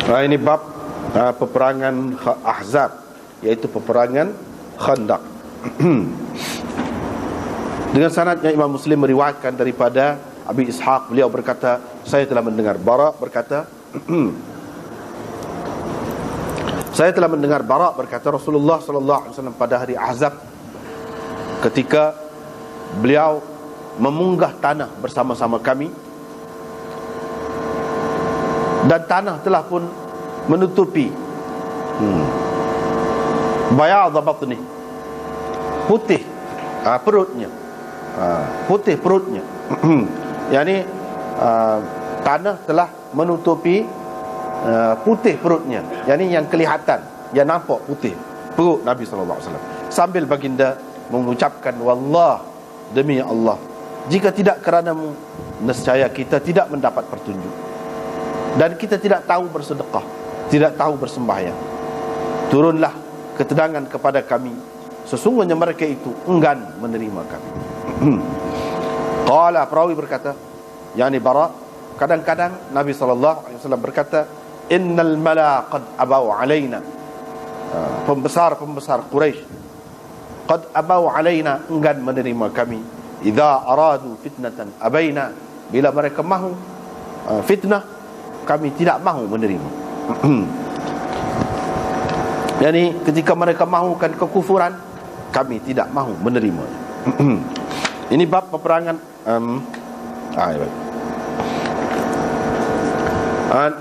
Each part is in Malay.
Ini bab peperangan Ahzab, iaitu peperangan Khandaq. Dengan sanadnya Imam Muslim meriwayatkan daripada Abi Ishaq, beliau berkata, saya telah mendengar Bara berkata saya telah mendengar Bara berkata, Rasulullah sallallahu alaihi wasallam pada hari Ahzab, ketika beliau memunggah tanah bersama-sama kami, dan tanah telah pun menutupi bayadh batni, putih perutnya, putih perutnya. Yani tanah telah menutupi putih perutnya, yani yang kelihatan, yang nampak putih perut Nabi sallallahu alaihi wasallam. Sambil baginda mengucapkan, wallah, demi Allah, jika tidak keranamu, nescaya kita tidak mendapat petunjuk, dan kita tidak tahu bersedekah, tidak tahu bersembahyang. Turunlah ketenangan kepada kami, sesungguhnya mereka itu enggan menerima kami. Qala, perawi berkata, yani Bara, kadang-kadang Nabi SAW berkata, innal mala qad abau alaina, pembesar-pembesar Quraisy qad abau alaina, enggan menerima kami. Idza aradu fitnatan abaina, bila mereka mahu fitnah, kami tidak mahu menerima. Yani ketika mereka mahukan kekufuran, kami tidak mahu menerima. Ini bab peperangan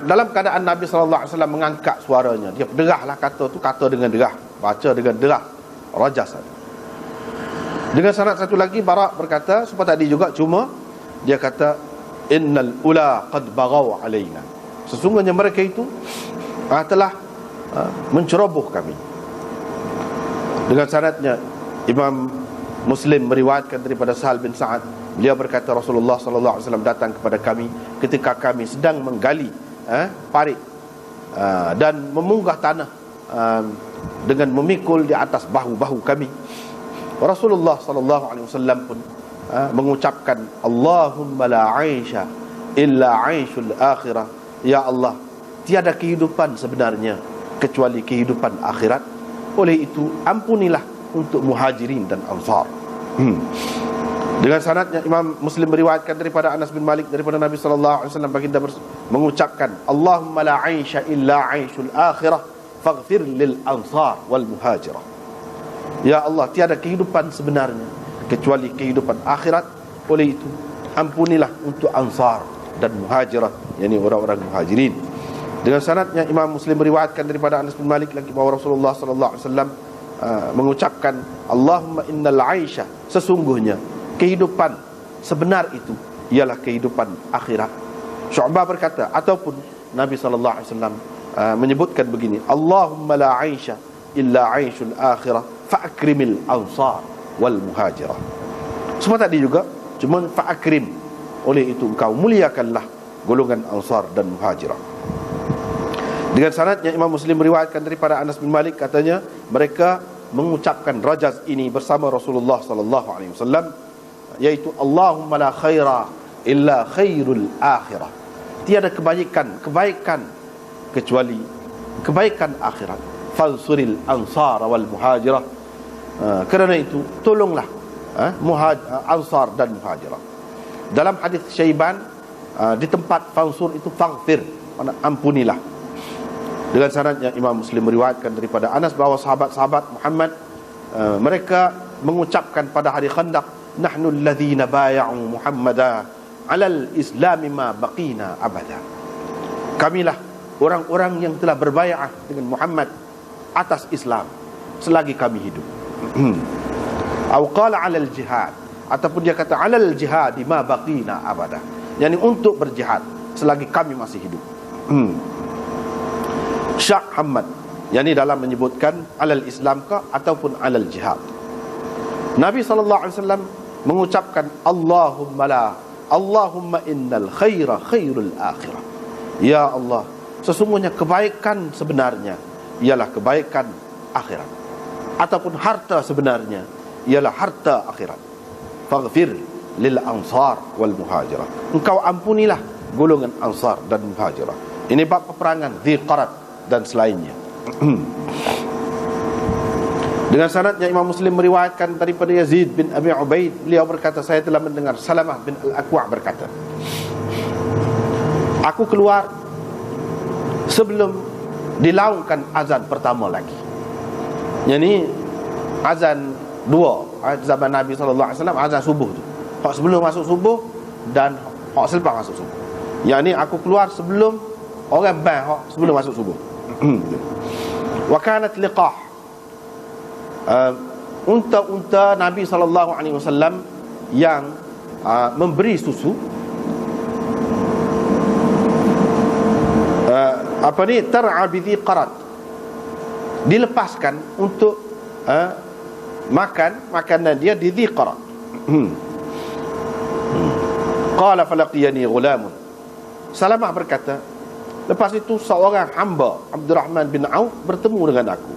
dalam keadaan Nabi SAW mengangkat suaranya. Dia derahlah, kata tu kata dengan derah, baca dengan derah, rajas. Dengan sanad satu lagi, Bara berkata seperti tadi juga, cuma dia kata, innal ula qad baghaw alaina, sesungguhnya mereka itu telah menceroboh kami. Dengan sanadnya Imam Muslim meriwayatkan daripada Sahal bin Sa'ad, beliau berkata, Rasulullah sallallahu alaihi wasallam datang kepada kami ketika kami sedang menggali parit dan memunggah tanah dengan memikul di atas bahu-bahu kami. Rasulullah sallallahu alaihi wasallam pun mengucapkan, Allahumma la 'aisha illa 'aishul akhirah, ya Allah, tiada kehidupan sebenarnya kecuali kehidupan akhirat. Oleh itu ampunilah untuk muhajirin dan ansar. Dengan sanadnya Imam Muslim meriwayatkan daripada Anas bin Malik daripada Nabi sallallahu alaihi wasallam, baginda mengucapkan, Allahumma la 'aisha illa 'aishul akhirah faghfir lil ansar wal muhajirah. Ya Allah, tiada kehidupan sebenarnya kecuali kehidupan akhirat. Oleh itu ampunilah untuk ansar dan muhajirah, yakni orang-orang muhajirin. Dengan sanadnya Imam Muslim meriwayatkan daripada Anas bin Malik lagi, bahawa Rasulullah sallallahu alaihi wasallam mengucapkan, Allahumma innal 'aisha, sesungguhnya kehidupan sebenar itu ialah kehidupan akhirat. Syu'bah berkata, ataupun Nabi sallallahu alaihi wasallam menyebutkan begini, Allahumma la 'aisha illa 'aishul akhirah fa'akrimil ansar wal muhajirah. Semua tadi juga, cuma fa'akrim, oleh itu engkau muliakanlah golongan ansar dan muhajirah. Dengan sanadnya Imam Muslim meriwayatkan daripada Anas bin Malik, katanya mereka mengucapkan rajaz ini bersama Rasulullah sallallahu alaihi wasallam, yaitu Allahumma la khaira illa khairul akhirah, tiada kebaikan kecuali kebaikan akhirat. Fansuril ansar wal muhajirah, kerana itu tolonglah ansar dan muhajirah. Dalam hadis Syaiban, di tempat fansur itu faghfir, ampunilah. Dengan sanadnya Imam Muslim meriwayatkan daripada Anas bahawa sahabat-sahabat Muhammad mereka mengucapkan pada hari Khandaq, nahnu alladhina bay'u Muhammadan 'alal islami ma baqina abada, kamilah orang-orang yang telah berbai'ah dengan Muhammad atas Islam selagi kami hidup. Atau qala 'alal jihad, ataupun dia kata 'alal jihad ma baqina abada, yakni untuk berjihad selagi kami masih hidup. Syekh Hamad, yakni dalam menyebutkan 'alal Islam ka ataupun 'alal jihad. Nabi sallallahu alaihi wasallam mengucapkan, Allahumma innal khaira khairul akhirah, ya Allah, sesungguhnya kebaikan sebenarnya ialah kebaikan akhirat, ataupun harta sebenarnya ialah harta akhirat. Faghfir lil ansar wal muhajirah, engkau ampunilah golongan ansar dan muhajirah. Ini bab peperangan Dziqarat dan selainnya. Dengan sanadnya Imam Muslim meriwayatkan daripada Yazid bin Abi Ubaid, beliau berkata, saya telah mendengar Salamah bin Al-Aqwa' berkata, aku keluar sebelum dilaungkan azan pertama lagi. Yani azan dua zaman Nabi SAW, azan subuh tu, hak sebelum masuk subuh dan hak selepas masuk subuh. Yani aku keluar sebelum orang ban hak sebelum masuk subuh. Wa kanat liqah, unta-unta Nabi SAW yang memberi susu, tar'a bi Dziqarat, dilepaskan untuk makan makanan dia di Dziqarat. Qala falaqiyani ghulamun, Salamah berkata, lepas itu seorang hamba Abdurrahman bin Auf bertemu dengan aku.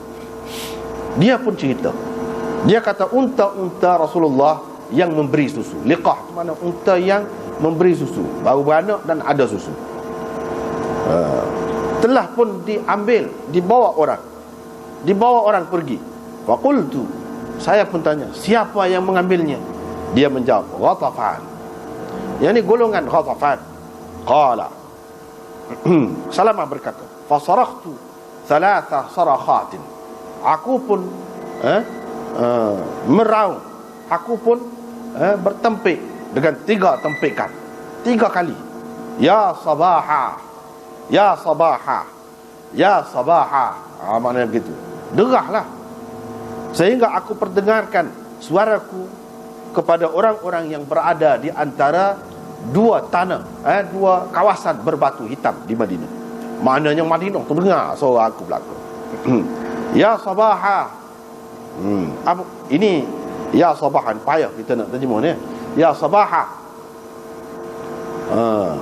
Dia pun cerita, dia kata unta-unta Rasulullah yang memberi susu. Liqah itu mana unta yang memberi susu, baru beranak dan ada susu, telah pun diambil, dibawa orang pergi. Faqultu, saya pun tanya, siapa yang mengambilnya? Dia menjawab, Ghatafan, yakni golongan Ghatafan. Qala, Salamah berkata, fasarakhtu thalatha sarakhatin, aku pun meraung, aku pun bertempik dengan 3 tempikan, 3 kali. Ya sabaha, ya sabaha, ya sabaha, maknanya begitu. Derahlah, sehingga aku perdengarkan suaraku kepada orang-orang yang berada di antara 2 tanah, 2 kawasan berbatu hitam di Madinah. Maknanya Madinah terdengar suara aku belaka. Ya sabaha, apa ini? Ya sabahan, payah kita nak terjemah ni. Ya sabaha,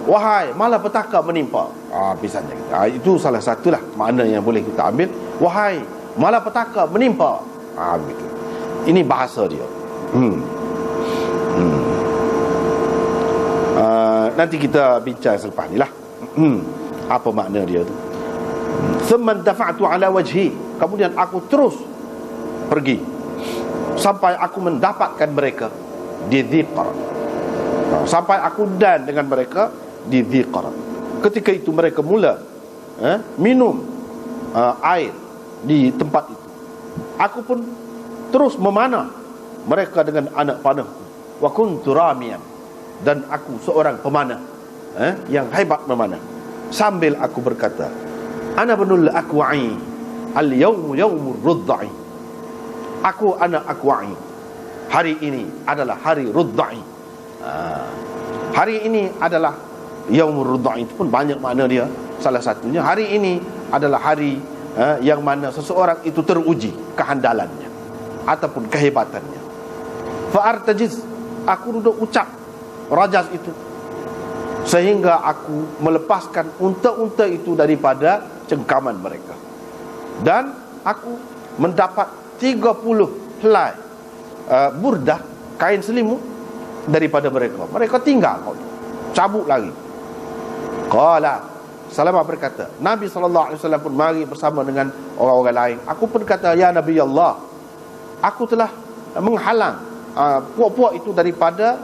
wahai malapetaka menimpa. Pisahnya itu salah satulah makna yang boleh kita ambil. Wahai malapetaka menimpa, begitu. Ini bahasa dia. Nanti kita bincang selepas ni lah apa makna dia tu. Thumma dafa'tu ala wajhi, kemudian aku terus pergi sampai aku mendapatkan mereka di Dziqarat, sampai aku dan dengan mereka di Dziqarat. Ketika itu mereka mula minum air di tempat itu. Aku pun terus memanah mereka dengan anak panahku. Wa kuntu ramiyan, dan aku seorang pemanah yang hebat memanah. Sambil aku berkata, ana bunul Aqwa'i, al-yawmu yawmur rudda'i, aku anak Aqwa'i, hari ini adalah hari rudda'i. Hari ini adalah yaumur rudda'i, itu pun banyak makna dia. Salah satunya, hari ini adalah hari yang mana seseorang itu teruji kehandalannya ataupun kehebatannya. Fa'artajiz, aku duduk ucap rajas itu, sehingga aku melepaskan unta-unta itu daripada cengkaman mereka, dan aku mendapat 30 helai burdah, kain selimut daripada mereka. Mereka tinggal, cabut lagi. Qala, Salamah berkata, Nabi SAW pun mari bersama dengan orang-orang lain. Aku pun kata, ya Nabi Allah, aku telah menghalang puak-puak itu daripada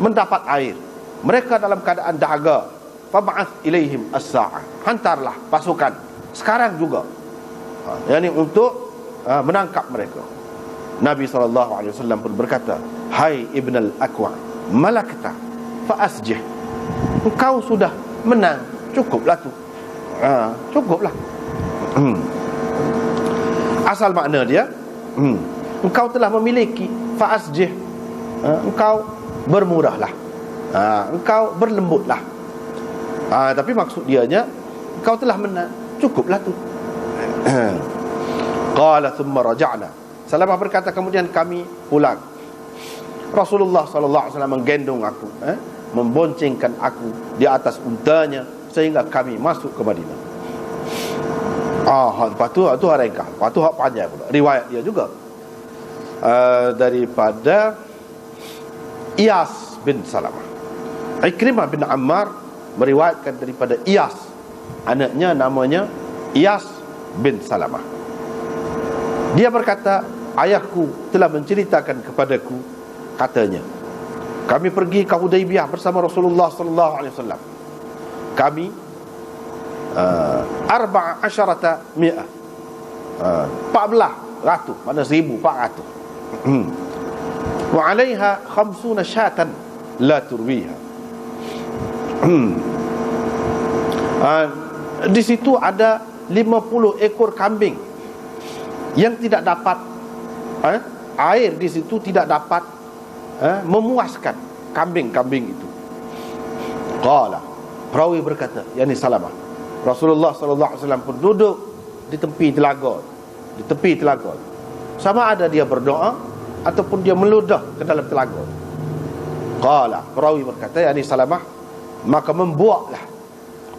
mendapat air. Mereka dalam keadaan dahaga. Fab'ath ilaihim as-sa'ah, hantarlah pasukan sekarang juga, yakni untuk menangkap mereka. Nabi SAW pun berkata, hai Ibn al-Aqwa', malakta fa'asjih, engkau sudah menang, cukuplah tu, cukuplah. Asal makna dia, engkau telah memiliki, fa'asjih, engkau bermurahlah, engkau berlembutlah. Tapi maksud dianya, engkau telah menang, cukuplah tu. Qala thumma raja'na, Salamah berkata, kemudian kami pulang. Rasulullah SAW menggendong aku, memboncengkan aku di atas untanya, sehingga kami masuk ke Madinah. Lepas tu harekah, lepas tu hak panjang pula riwayat dia juga, daripada Iyas bin Salamah. Ikrimah bin Ammar meriwayatkan daripada Iyas Anaknya namanya Iyas bin Salamah. Dia berkata, ayahku telah menceritakan kepadaku, katanya, kami pergi ke Hudaybiyah bersama Rasulullah sallallahu alaihi wasallam. Kami 14 mi'ah, 1400, mana 1400. Wa 'alaiha 50 syatan la turwiha. Di situ ada 50 ekor kambing yang tidak dapat air di situ tidak dapat memuaskan kambing-kambing itu. Qala, perawi berkata, yakni Salamah, Rasulullah sallallahu alaihi wasallam pun duduk di tepi telaga, sama ada dia berdoa ataupun dia meludah ke dalam telaga. Qala, perawi berkata, yakni Salamah, maka membuaklah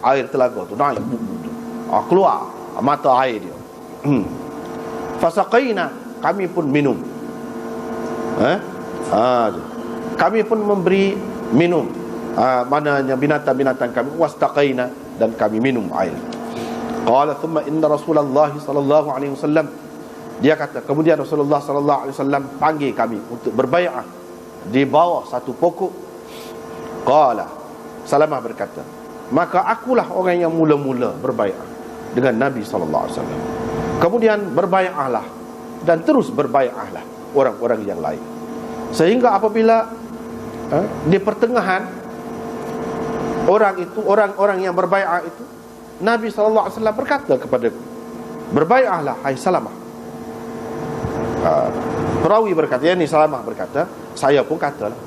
air telaga tu naik, keluar mata air dia. Fasaqaina, kami pun minum. Kami pun memberi minum, mananya binatang-binatang kami. Wastaqaina, dan kami minum air. Qala thumma inna Rasulullah sallallahu alaihi wasallam, dia kata, kemudian Rasulullah sallallahu alaihi wasallam panggil kami untuk berbai'ah di bawah satu pokok. Qala, Salamah berkata, maka akulah orang yang mula-mula berbai'ah dengan Nabi sallallahu alaihi wasallam. Kemudian berbai'ahlah dan terus berbai'ahlah orang-orang yang lain, sehingga apabila di pertengahan orang-orang yang berbai'ah itu, Nabi sallallahu alaihi wasallam berkata kepadaku, berbai'ahlah hai Salamah. Perawi berkata, yakni Salamah berkata, saya pun katalah,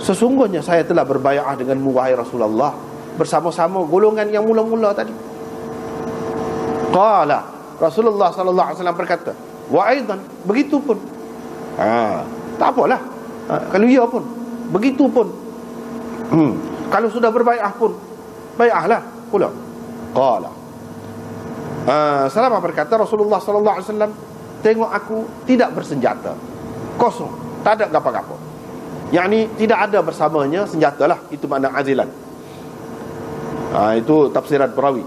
sesungguhnya saya telah berbai'ah denganmu wahai Rasulullah, bersama-sama golongan yang mula-mula tadi. Qala, Rasulullah sallallahu alaihi wasallam berkata, wa aidan, begitu pun. Tak apalah, kalau ia pun begitu pun. Kalau sudah berbai'ah pun, bai'ahlah pula. Qala, Salamah berkata, Rasulullah sallallahu alaihi wasallam tengok aku tidak bersenjata, kosong, tak ada apa-apa. Yakni tidak ada bersamanya senjata lah, itu makna azilan. Itu tafsiran perawi.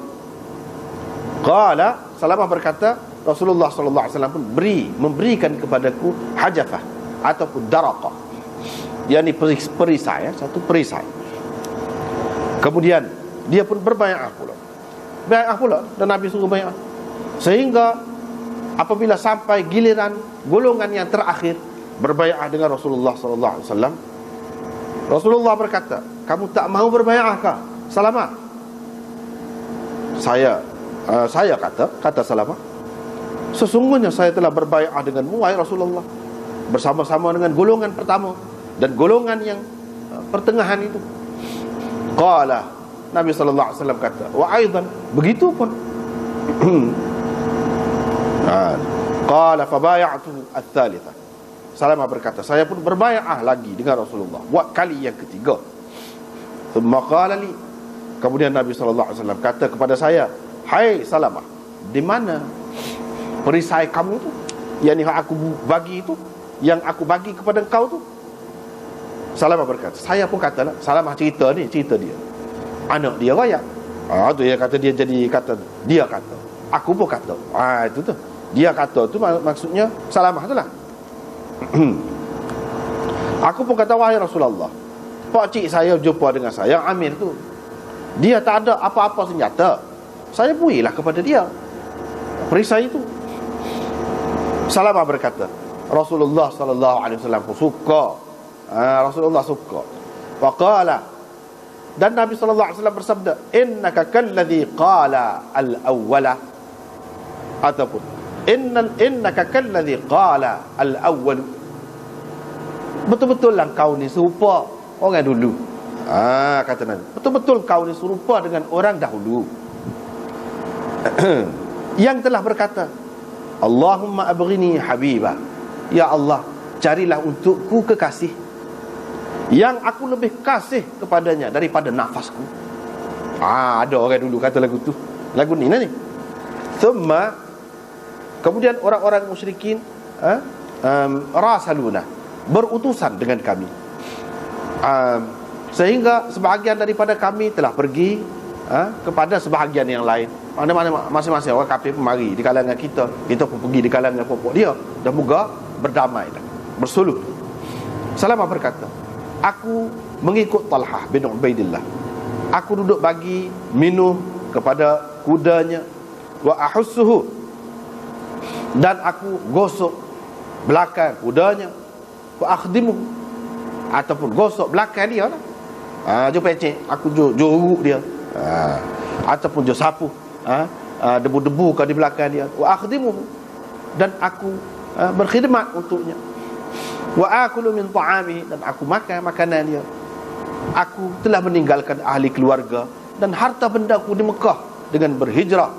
Qala, Salamah berkata, Rasulullah sallallahu alaihi wasallam pun memberikan kepadaku hajafah ataupun daraqah, yakni perisai, satu perisai. Kemudian dia pun berbai'ah pula, dan Nabi suruh bai'ah, sehingga apabila sampai giliran golongan yang terakhir berbai'ah dengan Rasulullah sallallahu alaihi wasallam, Rasulullah berkata, kamu tak mau berbai'ah kah, Salamah? Saya kata Salamah, sesungguhnya saya telah berbai'ah denganmu wahai Rasulullah, bersama-sama dengan golongan pertama dan golongan yang pertengahan itu. Qala, Nabi sallallahu alaihi wasallam kata, wa aidan, begitu pun. Qala fa bai'atuhu ats-tsalitsah. Salamah berkata, saya pun berbai'ah lagi dengan Rasulullah, kali yang ketiga. Thumma qala li, kemudian Nabi sallallahu alaihi wasallam kata kepada saya, hai Salamah, di mana perisai kamu tu, yang aku bagi itu, yang aku bagi kepada engkau tu? Salamah berkata, saya pun katalah, Salamah cerita dia, anak dia royak. Tu dia kata, dia jadi kata, dia kata, aku pun kata. Itu tu, dia kata tu maksudnya Salamah tu lah. Aku pun kata, wahai Rasulullah, pakcik saya jumpa dengan saya, Amir tu, dia tak ada apa-apa senjata, saya berilah kepada dia perisai itu. Salamah berkata, Rasulullah sallallahu alaihi wasallam suka. Rasulullah suka. Wa qala, dan Nabi sallallahu alaihi wasallam bersabda, innaka kalladhi qala al-awwala, ataupun innaka kalladhi qala al-awwal, betul-betul lah kau ni serupa orang dulu. Kata Nabi, betul-betul kau ni serupa dengan orang dahulu yang telah berkata, Allahumma abghini habiba, ya Allah, carilah untukku kekasih yang aku lebih kasih kepadanya daripada nafasku. Ada orang dulu kata lagu tu, lagu ni ni. Thumma, kemudian orang-orang musyrikin rasaluna, berutusan dengan kami, sehingga sebahagian daripada kami telah pergi kepada sebahagian yang lain. Mana-mana masing-masing orang kafir pun mari di kalangan kita, kita pun pergi di kalangan pokok dia, dan moga berdamai dah, bersuluh. Salamah berkata, aku mengikut Talhah bin Ubaidillah. Aku duduk bagi minum kepada kudanya, wa ahussuhu, dan aku gosok belakang kudanya, wa akhdimu, ataupun gosok belakang dia lah. Jo pecek, aku jo uruk dia, ataupun jo sapu debu-debu kat di belakang dia, wa akhdimu, dan aku berkhidmat untuknya, wa akulu min ta'amihi, dan aku makan makanan dia. Aku telah meninggalkan ahli keluarga dan harta bendaku di Mekah dengan berhijrah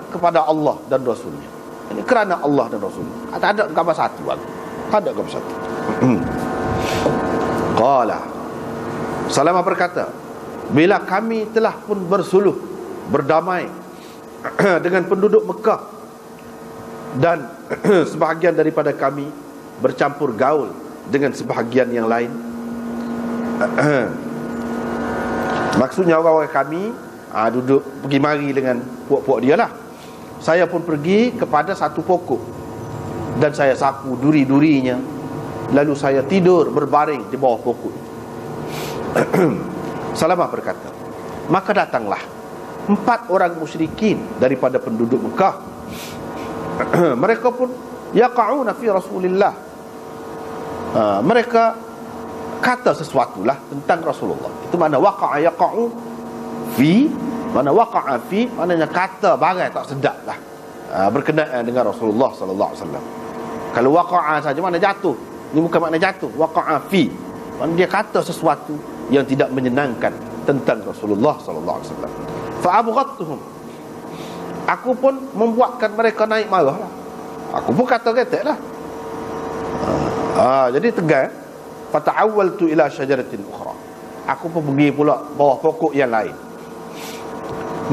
kepada Allah dan Rasulnya. Ini kerana Allah dan Rasulnya. Tak ada gambar satu aku. Tak ada gambar satu. Qala, Salamah berkata, bila kami telah pun bersuluh, berdamai dengan penduduk Mekah, dan sebahagian daripada kami bercampur gaul dengan sebahagian yang lain. Maksudnya orang-orang kami duduk pergi mari dengan puak-puak dia lah. Saya pun pergi kepada satu pokok dan saya sapu duri-durinya, lalu saya tidur berbaring di bawah pokok. Salamah berkata, maka datanglah 4 orang musyrikin daripada penduduk Mekah. Mereka pun yaqa'una fi Rasulillah, mereka kata sesuatu lah tentang Rasulullah. Itu mana waqa'a yaqa'u fi, mana waqa'a fi maknanya kata barang tak sedap lah berkenaan dengan Rasulullah sallallahu alaihi wasallam. Kalau waqa'a saja mana jatuh, ini bukan makna jatuh. Waqa'a fi maknanya dia kata sesuatu yang tidak menyenangkan tentang Rasulullah sallallahu alaihi wasallam. Fa abghadtuhum, aku pun membuatkan mereka naik marah lah. Aku pun kata getek lah. Jadi tegas. Fata'awwaltu ila syajaratin ukhra, aku pun pergi pula bawah pokok yang lain.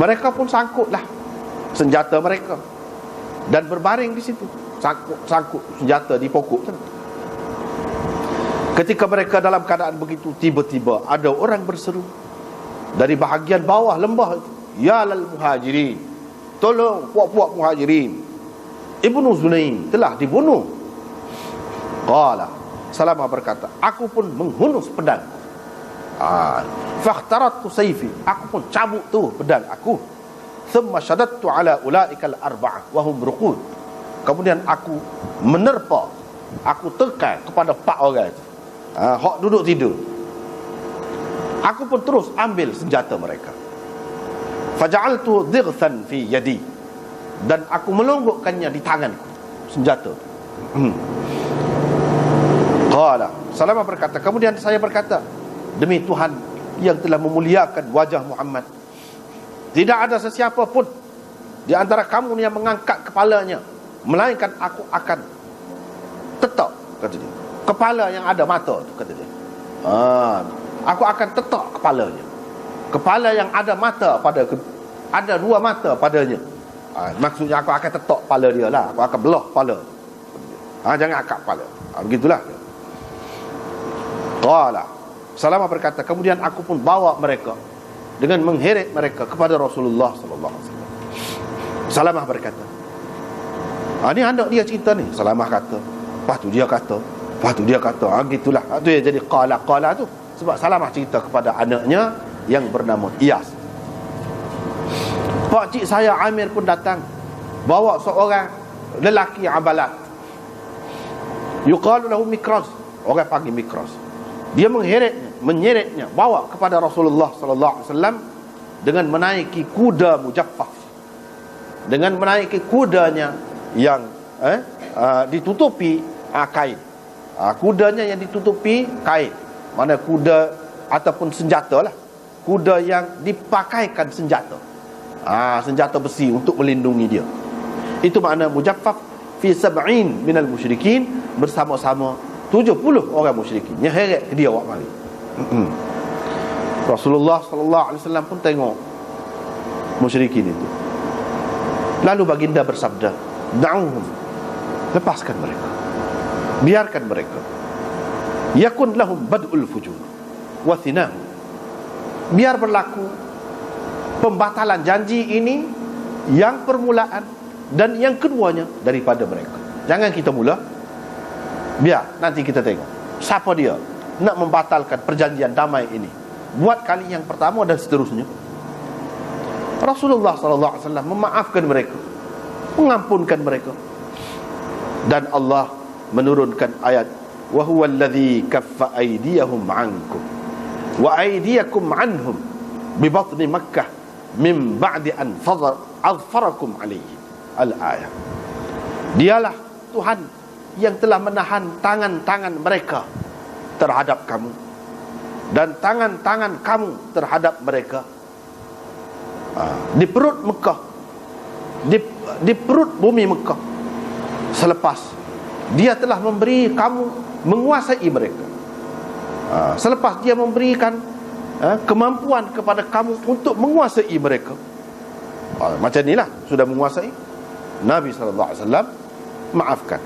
Mereka pun sangkutlah senjata mereka dan berbaring di situ, sangkut senjata di pokok sana. Ketika mereka dalam keadaan begitu, tiba-tiba ada orang berseru dari bahagian bawah lembah itu, ya lal muhajirin, tolong puak-puak muhajirin, Ibnu Zunaim telah dibunuh. Qala, Salamah berkata, aku pun menghunus pedang. Fakhtaratu sayfi, aku pun cabut tu pedang aku. Thumma shadattu ala ulaikal arba'ah wa hum ruqud, kemudian aku menerpa, aku tekan kepada 4 orang itu, hak duduk tidur. Aku pun terus ambil senjata mereka. Faja'altu dhighthan fi yadi, dan aku melonggokkannya di tanganku, senjata. Qala, Salamah berkata, kemudian saya berkata, demi Tuhan yang telah memuliakan wajah Muhammad, tidak ada sesiapa pun di antara kamu yang mengangkat kepalanya, melainkan aku akan tetak, kata dia, kepala yang ada mata tu, kata dia. Aku akan tetak kepalanya, kepala yang ada mata pada, ada 2 mata padanya. Maksudnya aku akan tetak kepala dia lah, aku akan belah kepala. Jangan angkat kepala. Begitulah. Qala, Salamah berkata, kemudian aku pun bawa mereka dengan mengheret mereka kepada Rasulullah sallallahu alaihi wasallam. Salamah berkata, ni anak dia cerita ni. Salamah kata, lepas tu dia kata, lepas tu dia kata, gitulah. Itu yang jadi qala tu, sebab Salamah cerita kepada anaknya yang bernama Iyas. Pak cik saya Amir pun datang, bawa seorang lelaki abalat, yuqalu lahu Mikraz, orang panggil Mikraz. Dia menyeretnya, bawa kepada Rasulullah sallallahu alaihi wasallam dengan menaiki kuda mujaffaf, dengan menaiki kudanya yang ditutupi kain. Kudanya yang ditutupi kain, mana kuda ataupun senjata lah, kuda yang dipakaikan senjata, senjata besi untuk melindungi dia. Itu makna mujaffaf fi sab'in minal musyrikin, bersama-sama 70 orang musyrikin yang heret ke dia awak mari. Rasulullah sallallahu alaihi wasallam pun tengok musyrikin itu. Lalu baginda bersabda, da'uhum, lepaskan mereka, biarkan mereka. Yakun lahum bad'ul fujur wa thinahu, biar berlaku pembatalan janji ini yang permulaan dan yang keduanya daripada mereka. Jangan kita mula, biar nanti kita tengok siapa dia nak membatalkan perjanjian damai ini. Buat kali yang pertama dan seterusnya. Rasulullah SAW memaafkan mereka, mengampunkan mereka. Dan Allah menurunkan ayat, wa huwa alladhi kaffa aydiyahum ankum wa aydiyakum anhum bi batni Makkah min ba'di an azfarakum alaihi. Al-ayah. Dialah Tuhan yang telah menahan tangan-tangan mereka terhadap kamu dan tangan-tangan kamu terhadap mereka di perut Mekah, di perut bumi Mekah, selepas dia telah memberi kamu menguasai mereka, selepas dia memberikan kemampuan kepada kamu untuk menguasai mereka. Macam inilah sudah menguasai, Nabi SAW maafkan.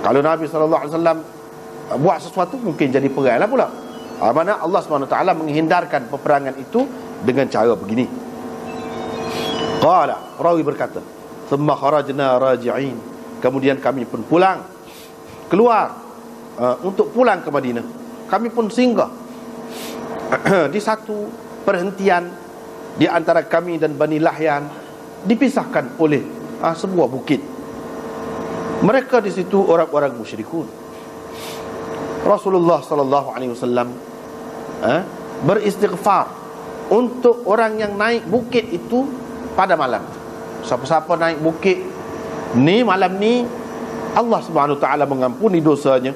Kalau Nabi SAW buat sesuatu, mungkin jadi perang lah pula. Mana Allah SWT menghindarkan peperangan itu dengan cara begini. Qala, rawi berkata, thumma kharajna raji'in, kemudian kami pun pulang, keluar untuk pulang ke Madinah. Kami pun singgah di satu perhentian di antara kami dan Bani Lahyan, dipisahkan oleh sebuah bukit. Mereka di situ orang-orang musyrikun. Rasulullah SAW beristighfar untuk orang yang naik bukit itu pada malam. Siapa-siapa naik bukit ni malam ni, Allah Subhanahu wa taala mengampuni dosanya.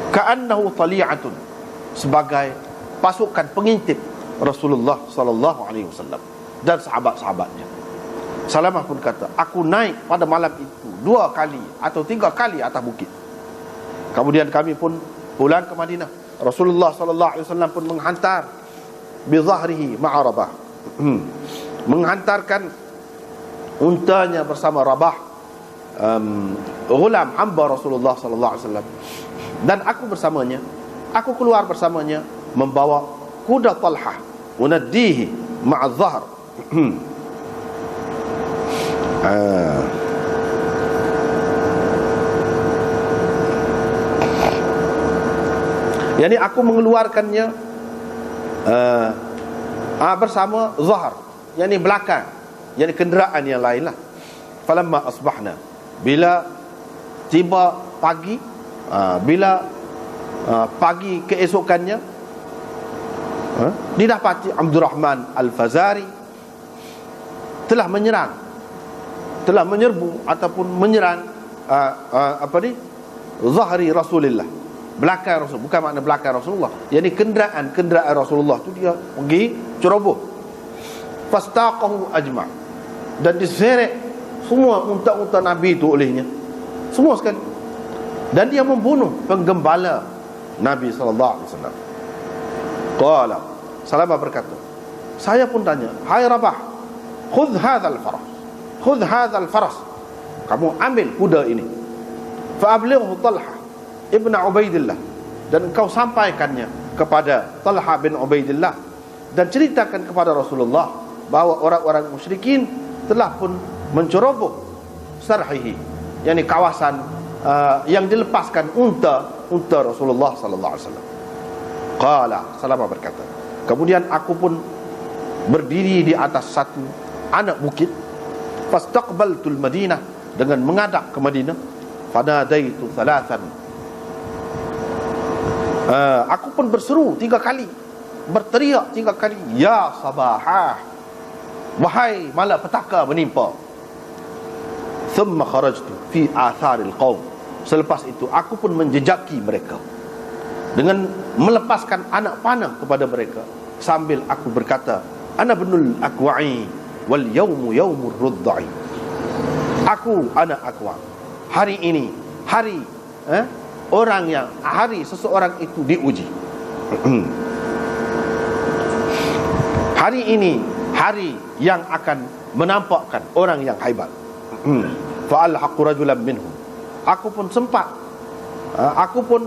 Ka'annahu tali'atun, sebagai pasukan pengintip Rasulullah SAW dan sahabat-sahabatnya. Salamah pun kata, aku naik pada malam itu 2 kali atau 3 kali atas bukit. Kemudian kami pun pulang ke Madinah. Rasulullah SAW pun menghantar bizahrihi ma'a Rabah, menghantarkan untanya bersama Rabah, ghulam hamba Rasulullah SAW, dan aku bersamanya. Aku keluar bersamanya membawa kuda Talhah, unaddihi ma'a zahr. Yani aku mengeluarkannya bersama zahar, yani belakang, yani kenderaan yang lain lah. Falamma asbahna, bila tiba pagi, bila pagi keesokannya, didapati Abdurrahman Al-Fazari telah menyerang, telah menyerbu ataupun menyerang zahri Rasulullah, belakang Rasul. Bukan makna belakang Rasulullah, yani kenderaan Rasulullah tu dia pergi ceroboh. Fastaqahu ajma', dan diseret semua unta-unta Nabi itu olehnya, semua sekali. Dan dia membunuh penggembala Nabi SAW. Qala, Salamah berkata, saya pun tanya, hai Rabah, khudh hadzal faras, khudh hadzal faras, kamu ambil kuda ini, fa'ablighu Talha ibn Ubaidillah, dan engkau sampaikannya kepada Talha bin Ubaidillah, dan ceritakan kepada Rasulullah bahawa orang-orang musyrikin telah pun menceroboh sarhihi, yakni kawasan yang dilepaskan unta Rasulullah sallallahu alaihi wasallam. Qala, Salamah berkata, kemudian aku pun berdiri di atas satu anak bukit, fastaqbaltul Madinah, dengan menghadap ke Madinah, fanadaitu thalathan, aku pun berseru 3 kali, berteriak 3 kali, ya sabahah, wahai malapetaka menimpa. Thumma kharajtu fi atharil qaum, selepas itu aku pun menjejaki mereka dengan melepaskan anak panah kepada mereka, sambil aku berkata, ana ibnul Aqwa'i wal yawmu yawmur ruddai, aku anak Aqwa', hari ini hari orang yang, hari seseorang itu diuji. Hari ini hari yang akan menampakkan orang yang hebat. Fa'alhaqu rajulan minhum, aku pun sempat, aku pun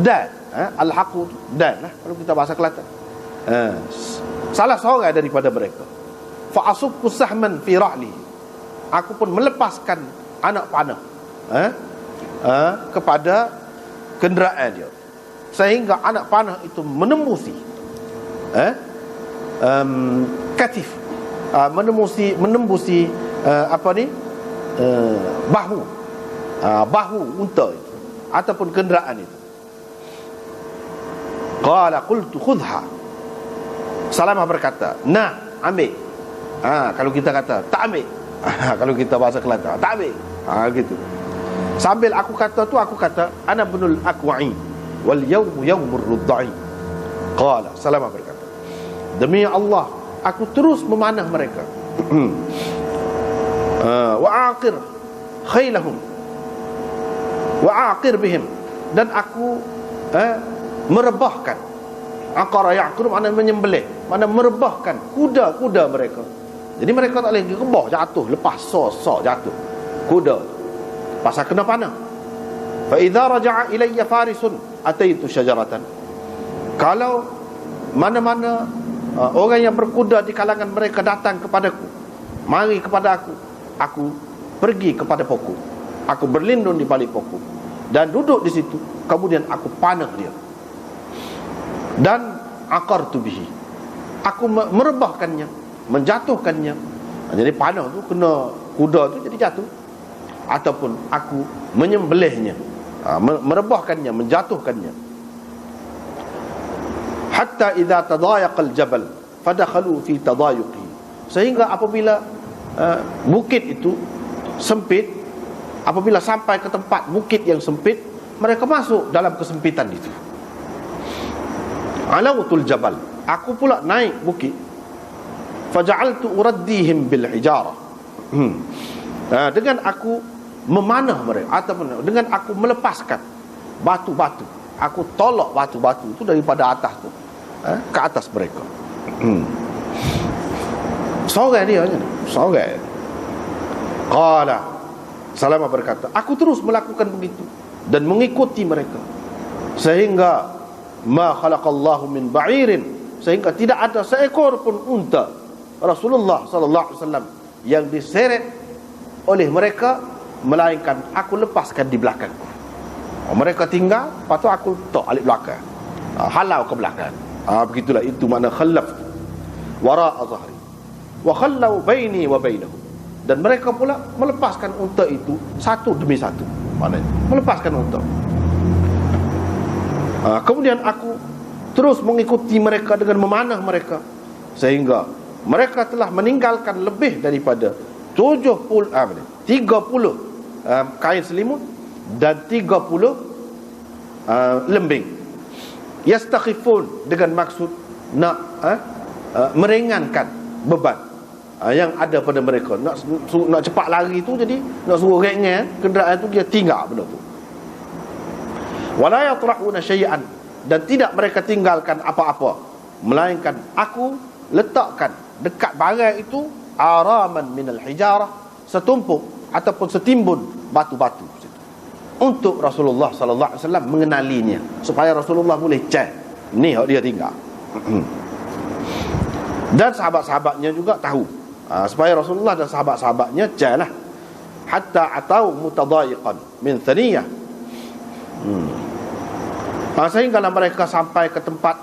dan alhaqu dan lah, kalau kita bahasa Kelantan, salah seorang daripada mereka, fa asubku sahman fi ra'li, aku pun melepaskan anak panah kepada kenderaan dia, sehingga anak panah itu menembusi katif, menembusi bahu unta itu ataupun kenderaan itu. Qala qultu khudha, Salamah berkata, nah, ambil. Kalau kita kata tak ambil, kalau kita bahasa Kelantan, tak ambil, gitu. Sambil aku kata ana bunul aqwa'i wal yawmu yawmur rudda'i. Qala, Salamah berkata, demi Allah, aku terus memanah mereka. Wa aqir khailahum wa aqir bihim, dan aku merebahkan. Aqara ya'qur makna menyembelih, makna merebahkan kuda-kuda mereka. Jadi mereka tak boleh rebah, jatuh, lepas sok jatuh kuda pasal kena panah. Fa idza raja'a ilayya farisun ataitu syajaratan, kalau mana-mana orang yang berkuda di kalangan mereka datang kepadaku, mari kepada aku pergi kepada pokok, aku berlindung di balik pokok dan duduk di situ, kemudian aku panah dia. Dan aqartu bihi, aku merebahkannya, menjatuhkannya. Jadi panah tu kena kuda tu jadi jatuh, ataupun aku menyembelihnya, merebahkannya, menjatuhkannya. Hatta idza tadayaqal jabal fadakhalu fi tadayuqi, sehingga apabila bukit itu sempit, apabila sampai ke tempat bukit yang sempit, mereka masuk dalam kesempitan itu. Alautul jabal, aku pula naik bukit. Faja'altu uraddihim bil hijarah, dengan aku memanah mereka, ataupun dengan aku melepaskan batu-batu, aku tolak batu-batu itu daripada atas tu ke atas mereka. Seorang dia ni, seorang. Qala, Salamah berkata, aku terus melakukan begitu dan mengikuti mereka, sehingga ma khalaqallahu min ba'irin, sehingga tidak ada seekor pun unta Rasulullah sallallahu alaihi wasallam yang diseret oleh mereka, melainkan aku lepaskan di belakangku. Mereka tinggal, lepas tu aku letak alik belakang, halau ke belakang. Begitulah, itu makna khallaf wara'a zahri wa khallau baini wa bainahum, dan mereka pula melepaskan unta itu satu demi satu, maknanya melepaskan unta. Kemudian aku terus mengikuti mereka dengan memanah mereka, sehingga mereka telah meninggalkan lebih daripada 30 kain selimut dan 30 lembing. Yastakhifun, dengan maksud nak meringankan beban yang ada pada mereka. Nak cepat lari tu, jadi nak suruh ringan kenderaan tu, dia tinggal benda tu. Wala yatrahuna syai'an, dan tidak mereka tinggalkan apa-apa, melainkan aku letakkan dekat barang itu araman minal hijarah, setumpuk ataupun setimbun batu-batu untuk Rasulullah sallallahu alaihi wasallam mengenalinya, supaya Rasulullah boleh cek ni dia tinggal. Dan sahabat-sahabatnya juga tahu, supaya Rasulullah dan sahabat-sahabatnya cek lah. Hatta atau mutadayiqan min thaniyah, sehinggalah mereka sampai ke tempat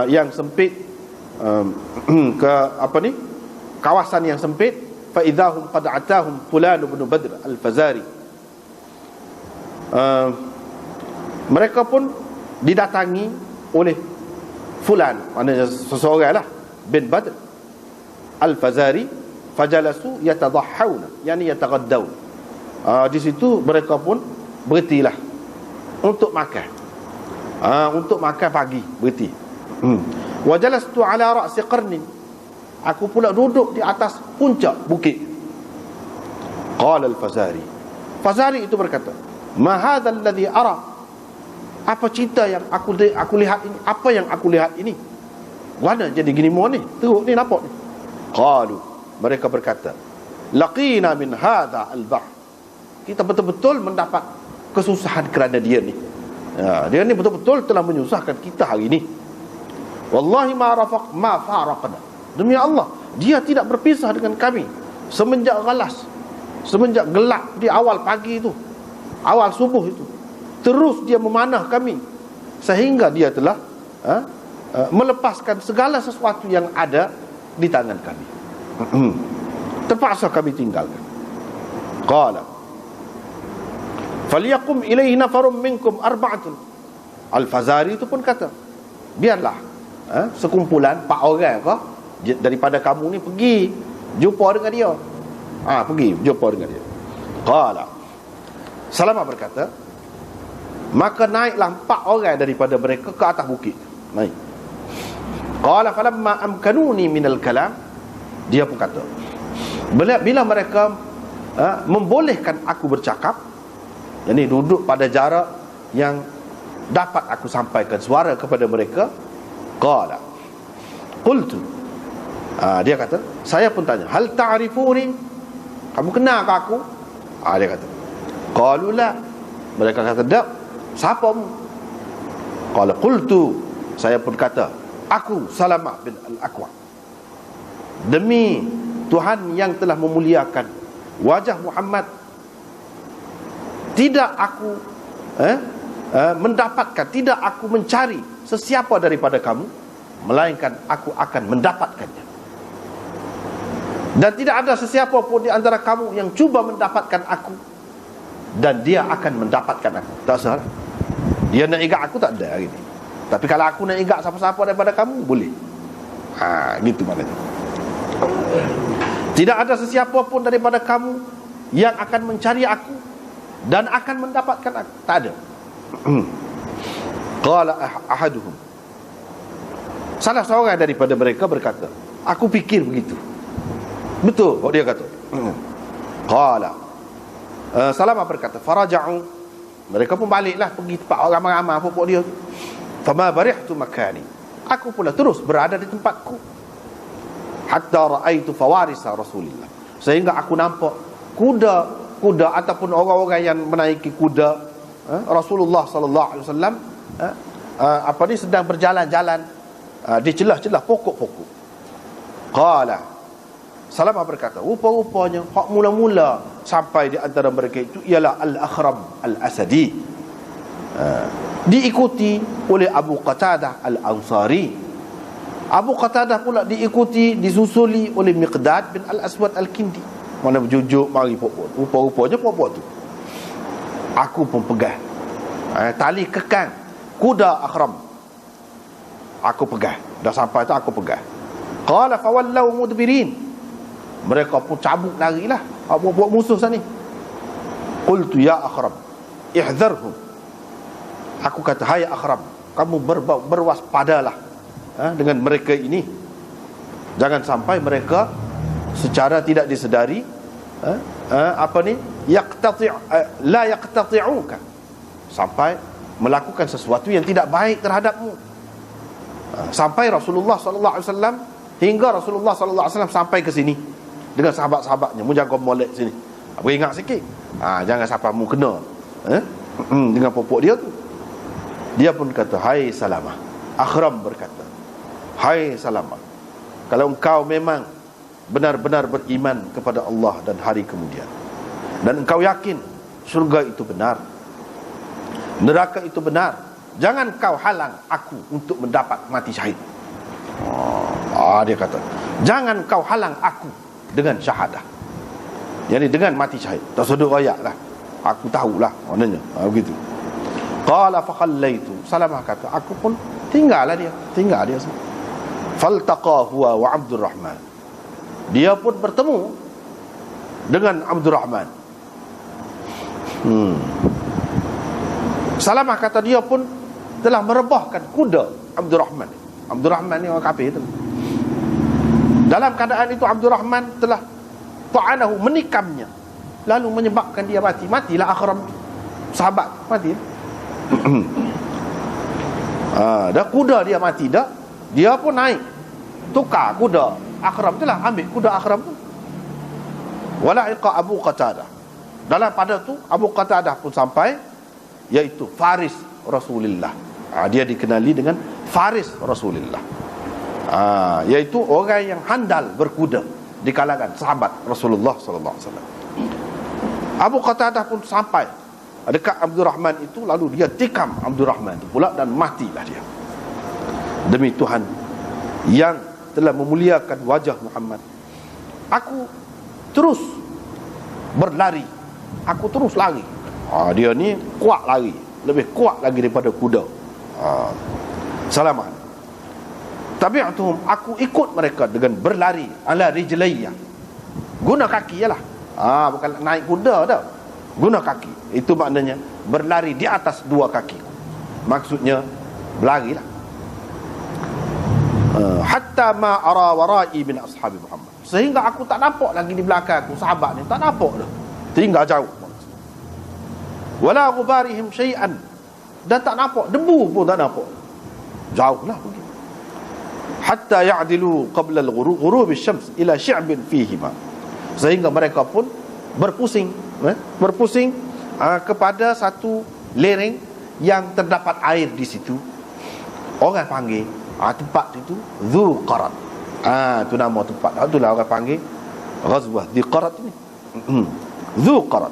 yang sempit, ke kawasan yang sempit. Fa idahum qad atahum fulan ibn Badr al-Fazari, mereka pun didatangi oleh fulan, maknanya seseorang lah, bin Badr al-Fazari. Fajalasu yatadahhauna, yani yataghaddaun, di situ mereka pun berhentilah untuk makan, untuk makan pagi, berhenti. Wajalastu ala ra'si qarnin, aku pula duduk di atas puncak bukit. Qala al-Fazari, Fazari itu berkata, ma hadha alladhi ara, apa cerita yang aku lihat ini, apa yang aku lihat ini, mana jadi gini mau ni, teruk ni, nampak ni. Qalu, mereka berkata, laqina min hadha al-bahr, kita betul-betul mendapat kesusahan kerana dia ni. Dia ni betul-betul telah menyusahkan kita hari ni. Wallahi ma faraqna. Demi Allah, dia tidak berpisah dengan kami semenjak galas, semenjak gelap di awal pagi itu, awal subuh itu. Terus dia memanah kami sehingga dia telah melepaskan segala sesuatu yang ada di tangan kami. Terpaksa kami tinggalkan. Qala falyakum ilaihi nafarum minkum arba'atun. Al-Fazari itu pun kata, biarlah sekumpulan 4 orang kah daripada kamu ni pergi jumpa dengan dia. Pergi jumpa dengan dia. Qala, Salamah berkata, maka naiklah 4 orang daripada mereka ke atas bukit. Naik. Qala falamma amkanuni minal kalam, dia pun kata, bila mereka membolehkan aku bercakap, yakni duduk pada jarak yang dapat aku sampaikan suara kepada mereka. Qala qultu, dia kata, saya pun tanya, hal ta'rifuni, kamu kenal ke aku? Dia kata, qalu la, mereka kata, tak. Siapa mu? Qala qultu, saya pun kata, aku Salamah bin Al-Aqwa, demi Tuhan yang telah memuliakan wajah Muhammad, tidak aku mendapatkan, tidak aku mencari sesiapa daripada kamu, melainkan aku akan mendapatkannya. Dan tidak ada sesiapa pun di antara kamu yang cuba mendapatkan aku, dan dia akan mendapatkan aku. Tak salah. Dia nak ingat aku tak ada hari ni. Tapi kalau aku nak ingat siapa-siapa daripada kamu, boleh. Gitu maknanya. Tidak ada sesiapa pun daripada kamu yang akan mencari aku dan akan mendapatkan aku. Tak ada. Qala ahaduhum, salah seorang daripada mereka berkata, aku fikir begitu. Betul, dia kata. Qala, Salamah berkata, faraja'u, mereka pun baliklah pergi tempat orang ramai-ramai pokok dia. Fama barihtu makani, aku pula terus berada di tempatku, hatta ra'aitu fawarisa Rasulillah, sehingga aku nampak kuda ataupun orang-orang yang menaiki kuda Rasulullah sallallahu alaihi wasallam sedang berjalan-jalan di celah-celah pokok-pokok. Qala, Salamah berkata, rupa-rupanya hak mula-mula sampai di antara mereka itu ialah Al-Akhram Al-Asadi, diikuti oleh Abu Qatadah Al-Ansari. Abu Qatadah pula diikuti, disusuli oleh Miqdad bin Al-Aswad Al-Kindi. Mana berjujuk mari pokok. Rupa-rupanya pokok tu aku pun pegang tali kekang kuda Akhram, aku pegang. Dah sampai tu aku pegang. Qala fawallau mudbirin, mereka pun cabut larilah buat musuh sana ni. Qultu ya Akhram ihzarhum, aku kata, hai Akhram, kamu berwaspadalah dengan mereka ini. Jangan sampai mereka secara tidak disedari la yaqtati'uka, sampai melakukan sesuatu yang tidak baik terhadapmu. Sampai Rasulullah sallallahu alaihi wasallam, hingga Rasulullah sallallahu alaihi wasallam sampai ke sini dengan sahabat-sahabatnya, mu jaga molek sini. Aku ingat sikit, jangan sampai mu kena dengan popok dia tu. Dia pun kata, hai Salamah. Akhram berkata, hai Salamah, kalau engkau memang benar-benar beriman kepada Allah dan hari kemudian, dan engkau yakin syurga itu benar, neraka itu benar, jangan kau halang aku untuk mendapat mati syahid. Dia kata, jangan kau halang aku dengan syahadah, yani dengan mati syahid. Tak sudut ayat lah, aku tahulah maknanya begitu. Qala fa khallaitu, Salamah kata, aku pun tinggal dia. Faltaqa huwa wa Abdurrahman, dia pun bertemu dengan Abdurrahman. Salamah kata, dia pun telah merebahkan kuda Abdurrahman. Abdurrahman ni orang kafir tu. Dalam keadaan itu Abdurrahman telah ta'anahu, menikamnya, lalu menyebabkan dia mati. Matilah Akhram, sahabat mati. Dah kuda dia mati dah, dia pun naik tukar kuda Akhram tu lah, ambil kuda Akhram tu. Wala'iqa Abu Qatadah, dalam pada tu Abu Qatadah pun sampai, iaitu Faris Rasulullah. Dia dikenali dengan faris Rasulullah, iaitu orang yang handal berkuda di kalangan sahabat Rasulullah sallallahu alaihi wasallam. Abu Qatadah pun sampai dekat Abdurrahman itu, lalu dia tikam Abdurrahman itu pula dan matilah dia. Demi Tuhan yang telah memuliakan wajah Muhammad, aku terus berlari, aku terus lari. Dia ni kuat lari, lebih kuat lagi daripada kuda. Salaman. Tabi'atuhum, aku ikut mereka dengan berlari ala rijlayya, guna kaki ialah. Bukan naik kuda dah, guna kaki. Itu maknanya berlari di atas dua kaki. Maksudnya berlarilah. Hatta ma ara warai min ashabi Muhammad, sehingga aku tak nampak lagi di belakang aku sahabat ni, tak nampak dah, tinggal jauh. Wala ghubarihim syai'an, dan tak nampak debu pun tak nampak, jauhlah pergi. Hatta ya'dilu qabla al-ghurub asy-syams ila syi'bin fihima, sehingga mereka pun berpusing kepada satu lereng yang terdapat air di situ. Orang panggil tempat itu Dhu Qarat. Itu nama tempat. Itulah orang panggil Ghazwah Dhu Qarat ini. Dhu Qarat.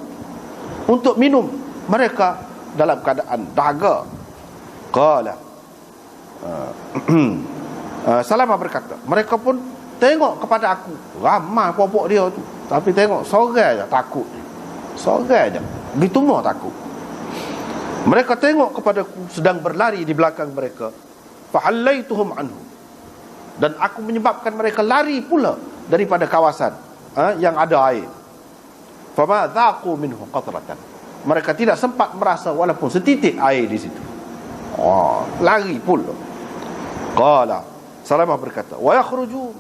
Untuk minum, mereka dalam keadaan dahaga. Qala Salamah berkata, mereka pun tengok kepada aku, ramai popok dia tu, tapi tengok sorang je takut. Sorang je, begitu mau takut. Mereka tengok kepadaku sedang berlari di belakang mereka. Fahallaituhum anhu, dan aku menyebabkan mereka lari pula daripada kawasan yang ada air. Fama dhaqu minhu qatratan, mereka tidak sempat merasa walaupun setitik air di situ. Lari pula. Qala Salamah berkata, wa yakhrujun,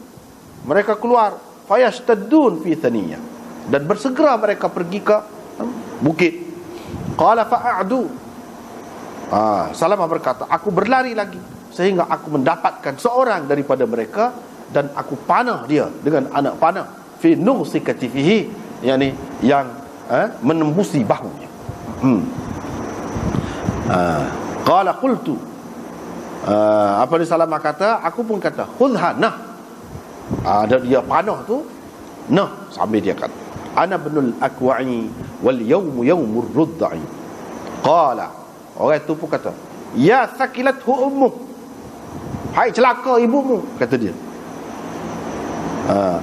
mereka keluar, fayashtaddun fi thaniyah, dan bersegera mereka pergi ke bukit. Qala fa'adu, Salamah berkata, aku berlari lagi sehingga aku mendapatkan seorang daripada mereka, dan aku panah dia dengan anak panah fi nughsi katifihi, yakni yang menembusi bahunya. Qala qultu, apa ni Salamah kata, aku pun kata, khudha nah. Dan dia panah tu nah, sambil dia kata, ana ibnul akwa'i wal yawmu yawmur rudda'i. Qala, orang tu pun kata, ya thaqilathu ummuh, hai celaka ibumu, kata dia.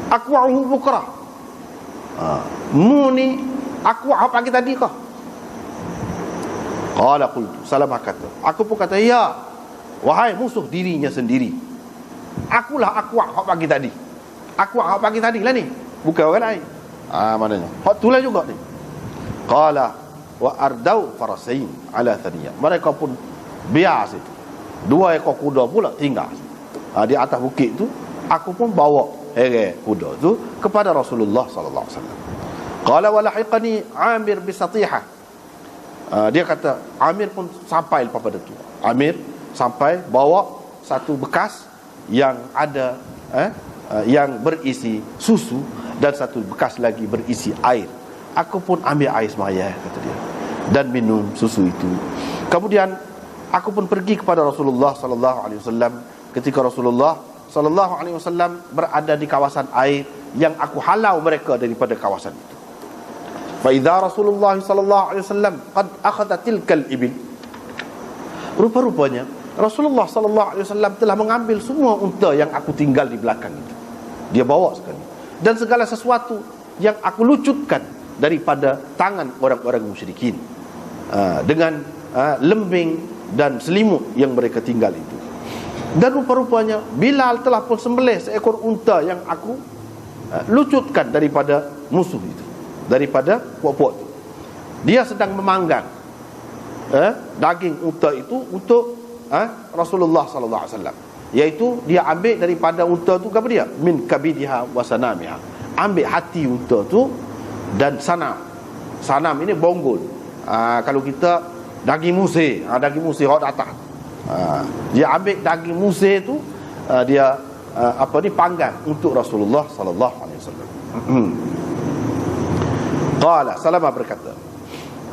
Akwa'uhu bukrah, mu ni akwa' pagi tadi kah? Qala qultu, Salamah kata, aku pun kata, ya wahai musuh dirinya sendiri, akulah akwa' hak pagi tadi. Akwa' hak pagi tadi lah ni, bukan orang lain. Maknanya hak itulah juga ni. Qala wa ardau farasain ala thaniyah, mereka pun biar situ, dua ekor kuda pula tinggal di atas bukit tu. Aku pun bawa kuda tu kepada Rasulullah sallallahu alaihi wasallam. Qala wa lahiqani Amir bisatihah, dia kata Amir pun sampai lepas pada tu. Amir sampai bawa satu bekas yang ada yang berisi susu, dan satu bekas lagi berisi air. Aku pun ambil air semaya, kata dia, dan minum susu itu. Kemudian aku pun pergi kepada Rasulullah sallallahu alaihi wasallam ketika Rasulullah sallallahu alaihi wasallam berada di kawasan air yang aku halau mereka daripada kawasan itu. Fa idza Rasulullah sallallahu alaihi wasallam qad akhadha tilkal ibil, rupa-rupanya Rasulullah sallallahu alaihi wasallam telah mengambil semua unta yang aku tinggal di belakang itu. Dia bawa sekali, dan segala sesuatu yang aku lucutkan daripada tangan orang-orang musyrikin, dengan lembing dan selimut yang mereka tinggal itu. Dan rupa-rupanya Bilal telah pun sembelih seekor unta yang aku lucutkan daripada musuh itu, daripada puak-puak itu. Dia sedang memanggang daging unta itu untuk Rasulullah sallallahu alaihi wasallam, iaitu dia ambil daripada unta tu apa dia, min kabidiha wa sanamiha, ambil hati unta tu dan sanam. Sanam ini bonggol. Kalau kita daging musih, daging musih hok atas, dia ambil daging musih tu, dia panggang untuk Rasulullah sallallahu alaihi wasallam. Qala, Salamah berkata,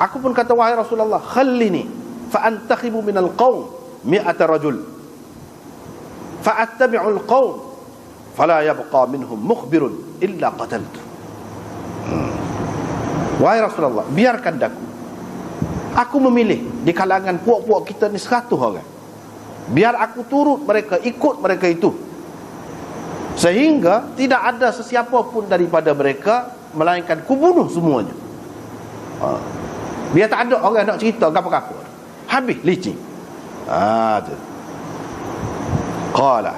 aku pun kata, wahai Rasulullah, khallini fa antakhibu minal qaum mi'ata rajul. fa'attabi'ul qaum fala yabqa minhum mukhbirun illa qataltu. Wahai Rasulullah, biarkan aku memilih di kalangan puak-puak kita ni 100 orang. Biar aku turut mereka, ikut mereka itu, sehingga tidak ada sesiapa pun daripada mereka melainkan ku bunuh semuanya. Biar tak ada orang nak cerita apa-apa. Habis licin. Tu. Qala,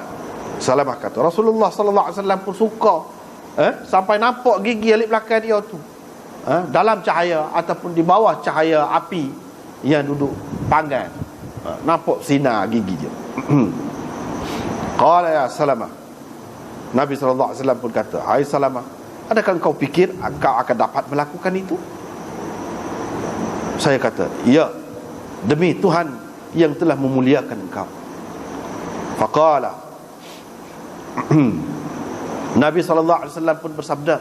Salamah kata, Rasulullah sallallahu alaihi wasallam pun suka sampai nampak gigi alik belakang dia tu, dalam cahaya ataupun di bawah cahaya api yang duduk panggang, nampak sinar gigi dia. Qala ya Salamah, Nabi sallallahu alaihi wasallam pun kata, hai Salamah, adakah engkau fikir engkau akan dapat melakukan itu? Saya kata, ya, demi Tuhan yang telah memuliakan engkau. Faqala, Nabi sallallahu alaihi wasallam pun bersabda,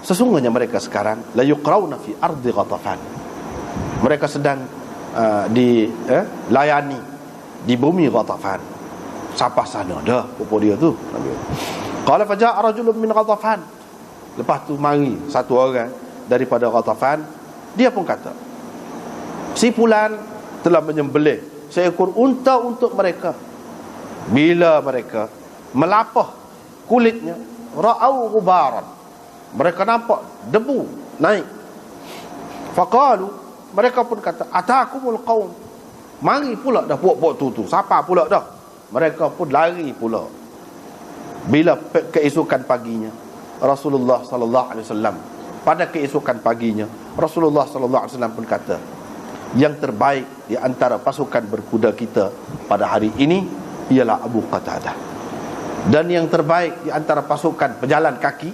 sesungguhnya mereka sekarang la yuqrauna fi ardi Ghatafan. Mereka sedang dilayani di bumi Ghatafan. Siapa sana dah apa dia tu? Qala faja'a rajulun min Ghatafan. Lepas tu mari satu orang daripada Ghatafan, dia pun kata, si fulan telah menyembelih seekor unta untuk mereka. Bila mereka melapah kulitnya, ra'au ghubaran, mereka nampak debu naik. Faqalu, mereka pun kata, atakumul qaum, mari pula dah puak-puak tu siapa pula dah. Mereka pun lari pula. Bila keesokan paginya, Rasulullah sallallahu alaihi wasallam, pada keesokan paginya Rasulullah sallallahu alaihi wasallam pun kata, yang terbaik di antara pasukan berkuda kita pada hari ini ialah Abu Qatadah, dan yang terbaik di antara pasukan pejalan kaki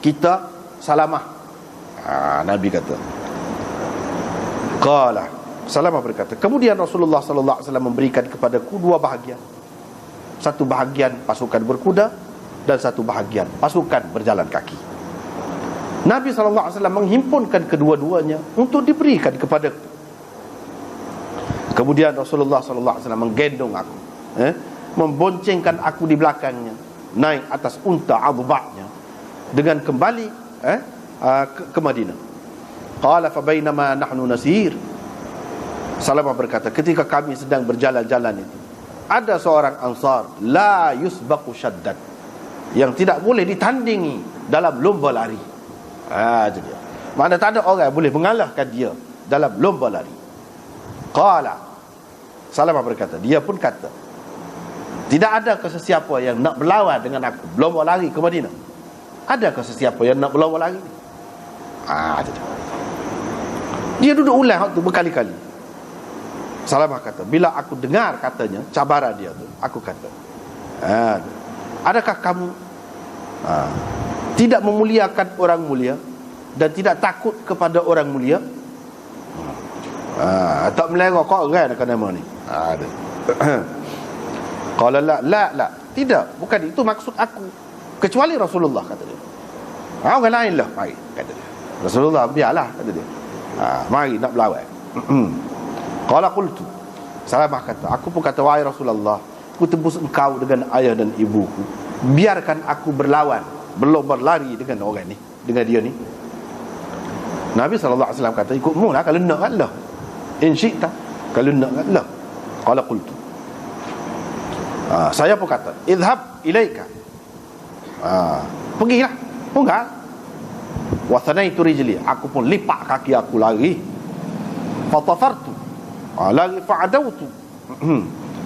kita Salamah. Nabi kata, qala, Salamah berkata, kemudian Rasulullah sallallahu alaihi wasallam memberikan kepadaku 2 bahagian. Satu bahagian pasukan berkuda dan satu bahagian pasukan berjalan kaki. Nabi sallallahu alaihi wasallam menghimpunkan kedua-duanya untuk diberikan kepadaku. Kemudian Rasulullah sallallahu alaihi wasallam menggendong aku, memboncengkan aku di belakangnya, naik atas unta adba'nya, dengan kembali ke Madinah. Qala fa bainama nahnu nasir, Salamah berkata, ketika kami sedang berjalan-jalan itu, ada seorang Ansar la yusbaqu syaddan, yang tidak boleh ditandingi dalam lomba lari. Jadi mana tak ada orang boleh mengalahkan dia dalam lomba lari. Qala, Salamah berkata, dia pun kata, tidak ada sesiapa yang nak berlawan dengan aku lomba lari ke Madinah? Adakah sesiapa yang nak berlomba lari? Dia duduk ulang waktu berkali-kali. Salamah kata, bila aku dengar katanya, cabaran dia tu, aku kata, adakah kamu tidak memuliakan orang mulia dan tidak takut kepada orang mulia? Tak melera kau orang nak nama ni. Qala la, tidak, bukan itu maksud aku, kecuali Rasulullah, kata dia. Orang lain lah, mari, kata dia. Rasulullah, biarlah, kata dia. Mari nak berlawan. Qala qultu, Salamah kata, aku pun kata, wahai Rasulullah, aku tebus engkau dengan ayah dan ibuku, biarkan aku berlawan, berlomba lari dengan orang ni, dengan dia ni. Nabi sallallahu alaihi wasallam kata, ikutmu lah, kalau nak kan lah, in syi'ta, kalau nak kan lah. Qala qultu, saya pun kata, idhab ilaika, pergilah, punggah. Wa thanaitu rijli, aku pun lipat kaki aku lari. Fatafartu, lari, fa'adawtu,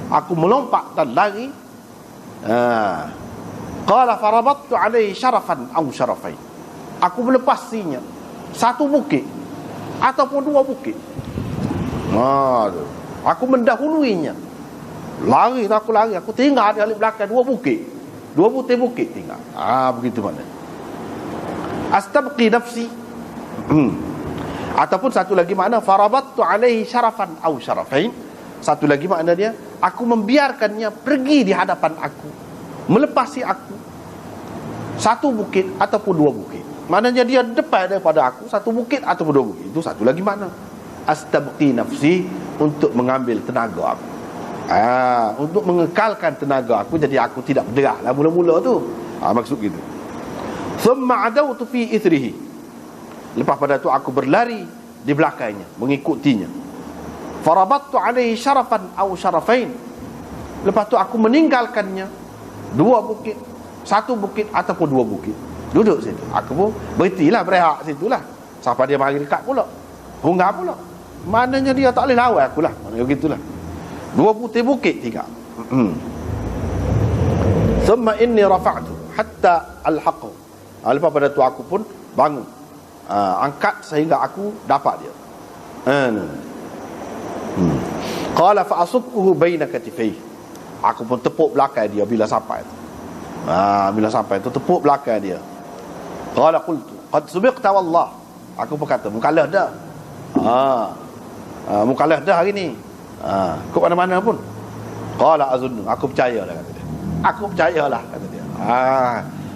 aku melompat dan lari. Qala farabattu alaihi syarafan aw syarafain, aku melepasinya satu bukit ataupun 2 bukit. Aku mendahuluinya. Lari, aku lari, aku tinggal di belakang 2 bukit, 2 butir bukit tinggal. Begitu mana. Astabqi nafsi, ataupun satu lagi makna farabattu alaihi syarafan aw syarafain, satu lagi makna dia, aku membiarkannya pergi di hadapan aku, melepasi aku 1 bukit ataupun 2 bukit. Maknanya dia depan daripada aku 1 bukit ataupun 2 bukit. Itu satu lagi makna. Astabqi nafsi, untuk mengambil tenaga aku. Untuk mengekalkan tenaga aku, jadi aku tidak berderah lah mula-mula tu. Maksud gitu. Thumma adawtu fi ithrihi. Lepas pada tu aku berlari di belakangnya, mengikutinya. Farabattu alaihi syarafan aw syarafain. Lepas tu aku meninggalkannya 2 bukit, 1 bukit ataupun 2 bukit. Duduk situ. Aku pun berhentilah, berehat situlah. Sampai dia mari dekat pula. Hungar pula. Maknanya dia tak boleh lawan akulah. Maknanya begitulah. 2 bukit tinggal. Thumma inni rafa'tu hatta alhaqu. Lepas pada tu aku pun bangun, angkat sehingga aku dapat dia. Qala fa asubhu baina katifayhi. Aku pun tepuk belakang dia bila sampai tu. Bila sampai tu tepuk belakang dia. Qala qultu qad subiqta wallah. Aku pun kata mukalah dah. Mukalah dah hari ni. Kau mana-mana pun. Qala azunnu. Aku percayalah, kata dia. Aku percayalah, kata dia.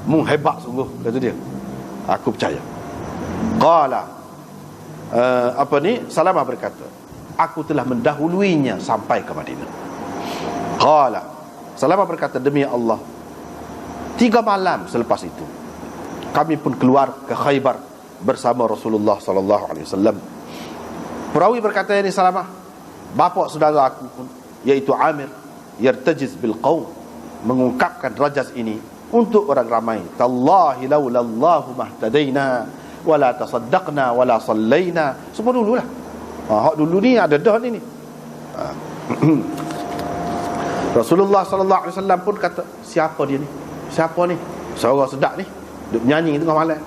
Mu hebat sungguh, kata dia. Aku percaya. Qala Salamah berkata, aku telah mendahuluinya sampai ke Madinah. Qala Salamah berkata, demi Allah, 3 malam selepas itu kami pun keluar ke Khaybar bersama Rasulullah sallallahu alaihi wasallam. Perawi berkata, ini Salamah, bapa saudara aku pun, iaitu Amir, yartajiz bil qaum, mengungkapkan rajaz ini untuk orang ramai. Tallahi laulallahu mahtadaina wala tasaddaqna wala sallaina. Semua dululah. Hak dulu ni ada dah ni. Rasulullah sallallahu alaihi wasallam pun kata, siapa dia ni? Siapa ni? Suara sedap ni, duk menyanyi tengah malam.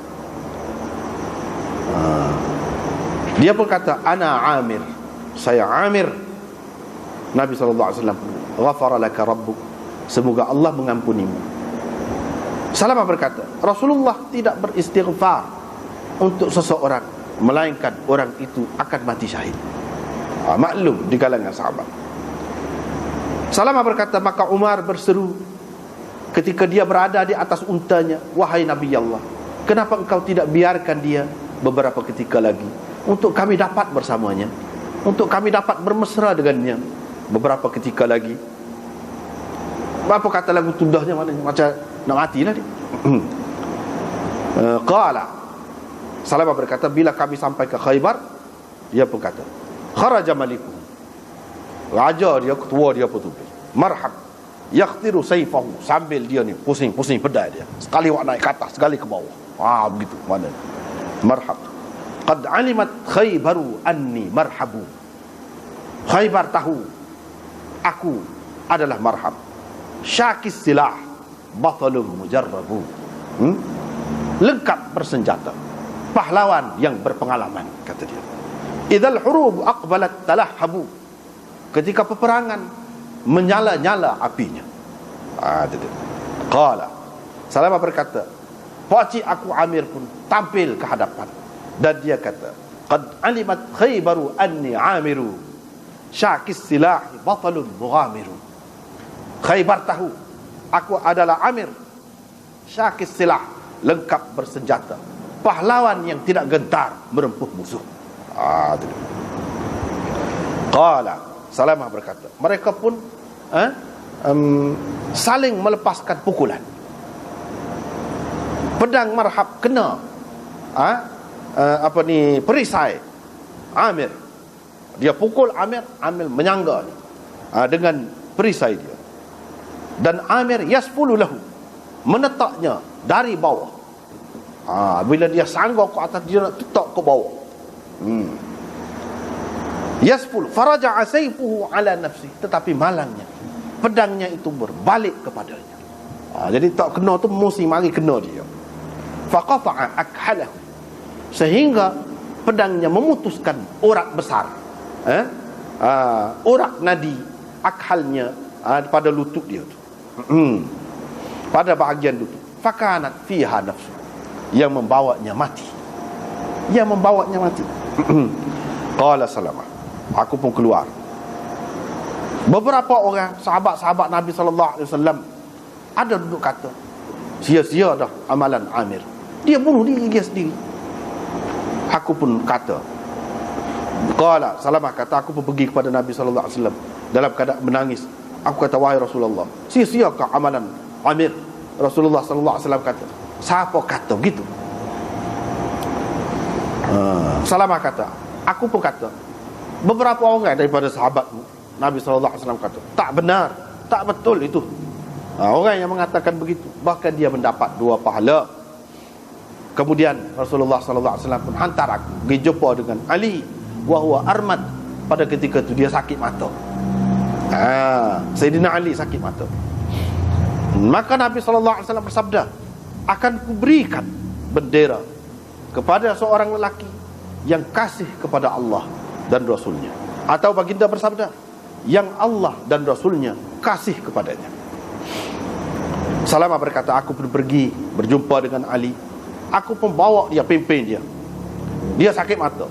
Dia pun kata, ana Amir, saya Amir. Nabi sallallahu alaihi wasallam, ghafara laka rabbuk, semoga Allah mengampunimu. Salamah berkata, Rasulullah tidak beristighfar untuk seseorang melainkan orang itu akan mati syahid. Maklum di kalangan sahabat. Salamah berkata, maka Umar berseru ketika dia berada di atas untanya, wahai Nabi Allah, kenapa engkau tidak biarkan dia beberapa ketika lagi untuk kami dapat bersamanya, untuk kami dapat bermesra dengannya beberapa ketika lagi. Apa kata lagu tudahnya, maknanya macam nak matilah dia. Qala Salamah berkata, bila kami sampai ke Khaybar, dia pun kata, kharaja malikum, raja dia, ketua dia pun tulis, marhab yakhtiru sayfahu, sambil dia ni pusing-pusing pedang dia, sekali awak naik ke atas, sekali ke bawah. Begitu mana. Marhab, qad alimat Khaybaru anni marhabu. Khaybar tahu aku adalah marhab, syakis silah, batalum mujarrabu, lengkap bersenjata, pahlawan yang berpengalaman, kata dia. Idzal hurub aqbalat talahhabu, ketika peperangan menyala-nyala apinya. Qala Salamah berkata, pakcik aku Amir pun tampil ke hadapan, dan dia kata, qad alimat Khaybaru anni Amiru, syakis silahi batalun mughamiru. Khaybar tahu aku adalah Amir, syakis silah, lengkap bersenjata, pahlawan yang tidak gentar merempuh musuh. Qala Salamah berkata, mereka pun saling melepaskan pukulan. Pedang marhab kena perisai Amir. Dia pukul Amir, Amir menyangga dengan perisai dia. Dan Amir yasfulu lahu, menetaknya dari bawah. Bila dia sangga ke atas, dia nak tetak ke bawah. Yasful faraja'a sayfuhu ala nafsi, tetapi malangnya pedangnya itu berbalik kepadanya. Jadi tak kena tu mesti mari kena dia. Faqata'a akhalahu, sehingga pedangnya memutuskan urat besar, urat nadi akhalnya pada lutut dia tu, pada bahagian lutut. Fakanat fiha nafsu, yang membawanya mati, yang membawanya mati. Qala Salamah, aku pun keluar. Beberapa orang sahabat-sahabat Nabi sallallahu alaihi wasallam ada duduk kata, sia-sia dah amalan Amir, dia bunuh diri dia sendiri. Aku pun kata, qala Salamah kata, aku pun pergi kepada Nabi sallallahu alaihi wasallam, dalam keadaan menangis. Aku kata, wahai Rasulullah, sia-siakah amalan Amir? Rasulullah sallallahu alaihi wasallam kata, siapa kata begitu? Salamah kata, aku pun kata, beberapa orang daripada sahabatmu, Nabi sallallahu alaihi wasallam kata, tak benar, tak betul itu. Orang yang mengatakan begitu, bahkan dia mendapat 2 pahala. Kemudian Rasulullah sallallahu alaihi wasallam pun hantar aku pergi jumpa dengan Ali wa huwa armad. Pada ketika itu dia sakit mata. Sayyidina Ali sakit mata. Maka Nabi sallallahu alaihi wasallam bersabda, akan kuberikan bendera kepada seorang lelaki yang kasih kepada Allah dan Rasulnya. Atau baginda bersabda, yang Allah dan Rasulnya kasih kepadanya. Salamah berkata, aku pun pergi berjumpa dengan Ali. Aku pun bawa dia, pimpin dia. Dia sakit mata.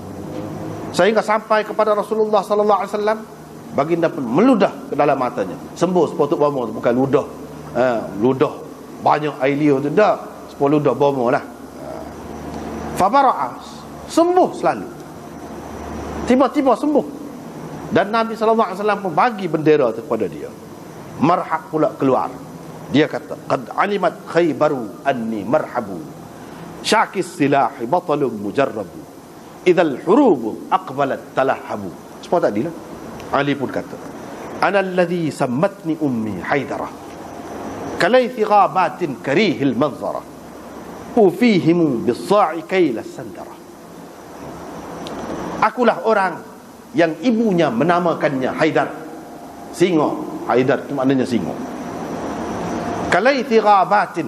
Sehingga sampai kepada Rasulullah sallallahu alaihi wasallam, baginda pun meludah ke dalam matanya. Sembuh sepotong bomo, bukan ludah. Ludah banyak air liur tu dah. 10 ludah bomo lah. Fabara'a, sembuh selalu. Tiba-tiba sembuh. Dan Nabi sallallahu alaihi wasallam pun bagi bendera tu kepada dia. Marhab pula keluar. Dia kata, qad alimat khaybaru anni marhabu, syakis silahi batalun mujarrabu, idhal hurubu aqbalat talahabu. Semua tadi lah. Ali pun kata, ana alladhi sammatni ummi Haidarah, kalaythi ghabatin karihil manzara, ufihimu bis-sa'i kayla sandara. Akulah orang yang ibunya menamakannya Haidar, singa. Haidar itu maknanya singa. Kalaiti ghabatin,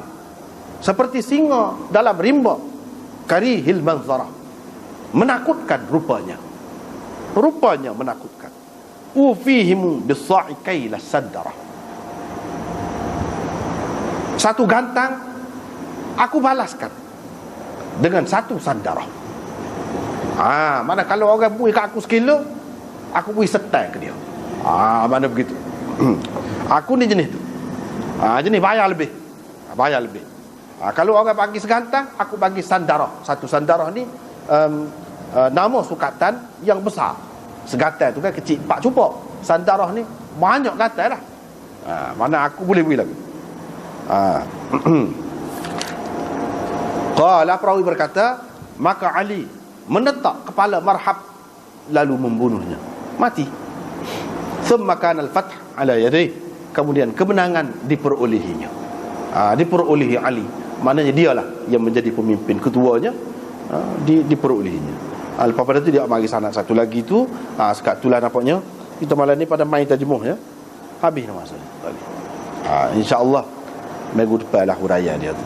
seperti singa dalam rimba, karihil manzara, menakutkan rupanya. Rupanya menakutkan. Ufihimu bis-sa'i kayla sandara. Satu gantang aku balaskan dengan satu sandara. Mana kalau orang bui kat aku sekilo, aku bui setai ke dia. Mana begitu. Aku ni jenis tu. Jenis bayar lebih. Bayar lebih. Kalau orang bagi segantang, aku bagi sandara. Satu sandara ni nama sukatan yang besar. Segantang tu kan kecil, 4 cupok. Sandara ni banyak gantang lah. Mana aku boleh beri lagi. Qala, perawi berkata, maka Ali menetak kepala Marhab lalu membunuhnya, mati. Thumma kana al-fath ala yadayhi, kemudian kemenangan diperolehinya. Diperolehi Ali, maknanya dialah yang menjadi pemimpin ketuanya. Diperolehinya. Lepas pada tu dia mari sanad satu lagi tu. Sekat tulah nampaknya kita malam ni pada main terjemuh ya. Habis masa tadi. InsyaAllah minggu depan lah huraian dia tu.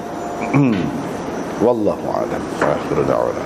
Wallahu a'lam. Akhiru da'wana.